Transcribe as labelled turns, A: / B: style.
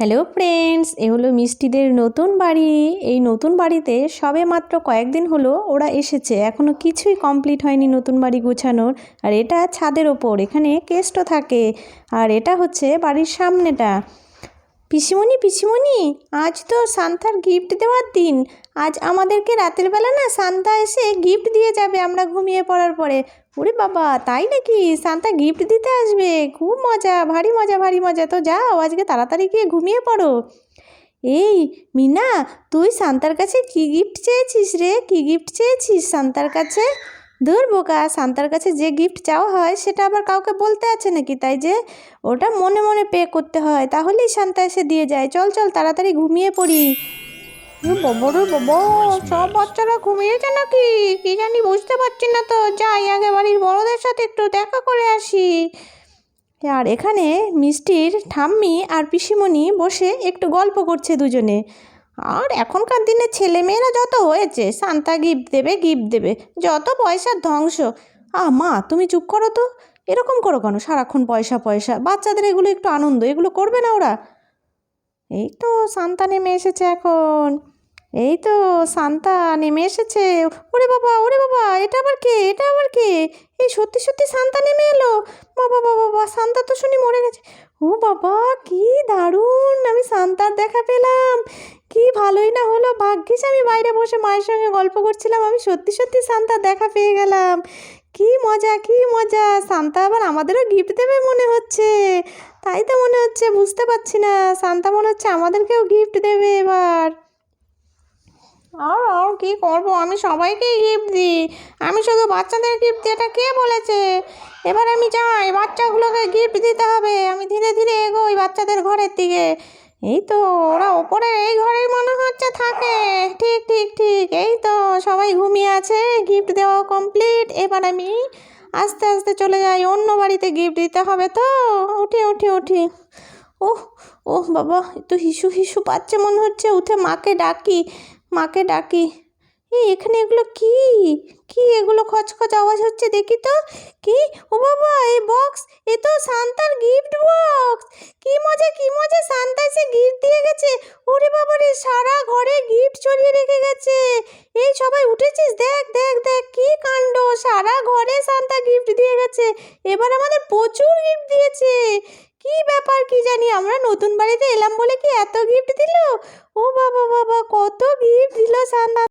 A: Hello friends, এ হলো মিষ্টিদের নতুন বাড়ি। এই নতুন বাড়িতে সবে মাত্র কয়েকদিন হলো ওরা এসেছে, এখনও কিছুই কমপ্লিট হয়নি নতুন বাড়ি গোছানোর। আর এটা ছাদের ওপর, এখানে কেষ্ট থাকে। আর এটা হচ্ছে বাড়ির সামনেটা। পিসিমণি পিসিমণি, আজ তো সান্তার গিফট দেওয়ার দিন। আজ আমাদেরকে রাতের বেলা না সান্তা এসে গিফট দিয়ে যাবে আমরা ঘুমিয়ে পড়ার পরে। ওরে বাবা, তাই নাকি? সান্তা গিফট দিতে আসবে? খুব মজা, ভারী মজা ভারী মজা। তো যাও আজকে তাড়াতাড়ি গিয়ে ঘুমিয়ে পড়ো। এই মিনা, তুই সান্তার কাছে কি গিফট চেয়েছিস রে? কি গিফট চেয়েছিস সান্তার কাছে? দূর বোকা, সান্তার কাছে যে গিফট চাওয়া হয় সেটা আবার কাউকে বলতে আছে নাকি? তাই যে ওটা মনে মনে পে করতে হয়, তাহলেই সান্তা এসে দিয়ে যায়। চল চল তাড়াতাড়ি ঘুমিয়ে পড়ি। বাবা রে বাবা, সব বাচ্চারা ঘুমিয়েছে নাকি কি জানি, বুঝতে পারছি না তো। যাই আগে বাড়ির বড়দের সাথে একটু দেখা করে আসি। আর এখানে মিষ্টির ঠাম্মি আর পিসিমণি বসে একটু গল্প করছে দুজনে। আর এখনকার দিনে ছেলেমেয়েরা যত হয়েছে, সান্তা গিফট দেবে গিফট দেবে, যত পয়সার ধ্বংস। মা তুমি চুপ করো তো, এরকম করো কেন সারাক্ষণ? পয়সা পয়সা, বাচ্চাদের এগুলো একটু আনন্দ, এগুলো করবে না ওরা? এই তো সান্তা নেমে এসেছে এখন, এই তো সান্তা নেমে এসেছে। ওরে বাবা ওরে বাবা, এটা আবার কে? এটা আবার কে? এই সত্যি সত্যি সান্তা নেমে এলো। বাবা বাবা বাবা, সান্তা তো শুনি মরে গেছে। ও বাবা, কি দারুণ, আমি সান্তার দেখা পেলাম। কি ভালোই না হলো, ভাগ্যিস আমি বাইরে বসে মায়ের সঙ্গে গল্প করছিলাম, আমি সত্যি সত্যি সান্তার দেখা পেয়ে গেলাম। কি মজা কি মজা, সান্তা আবার আমাদেরও গিফট দেবে মনে হচ্ছে। তাই তো মনে হচ্ছে, বুঝতে পারছি না, সান্তা মনে হচ্ছে আমাদেরকেও গিফট দেবে এবার। আর কী করবো, আমি সবাইকেই গিফট দিই। আমি শুধু বাচ্চাদের গিফট দিই, এটা কে বলেছে? এবার আমি যাই, বাচ্চাগুলোকে গিফট দিতে হবে। আমি ধীরে ধীরে এগোই বাচ্চাদের ঘরের দিকে। এই তো ওরা ওপরে এই ঘরেই মনে হচ্ছে থাকে। ঠিক ঠিক ঠিক, এই তো সবাই ঘুমিয়ে আছে, গিফট দেওয়া কমপ্লিট। এবার আমি আস্তে আস্তে চলে যাই, অন্য বাড়িতে গিফট দিতে হবে তো। উঠি উঠি উঠি। ওহ ওহ বাবা, একটু হিসু হিসু পাচ্ছে মনে হচ্ছে, উঠে মাকে ডাকি, মাকে ডাকি। এখানে এগুলো কি? কি এগুলো খচখচ আওয়াজ হচ্ছে, দেখি তো কি। ও বাবা, এই বক্স, এ তো সান্তার গিফট বক্স। কি মজা কি মজা, সান্তা এসে গিফট দিয়ে গেছে। ওরে বাবা রে, সারা ঘরে গিফট ছড়িয়ে রেখে গেছে। এই সবাই উঠেছিস, দেখ দেখ দেখ কি কাণ্ড, সারা ঘরে সান্তা গিফট দিয়ে গেছে। এবার আমাদের প্রচুর গিফট দিয়েছে। কি ব্যাপার কি জানি, আমরা নতুন বাড়িতে এলাম বলে কি এত গিফট দিল? ও বাবা বাবা, কত গিফট দিল সান্তা।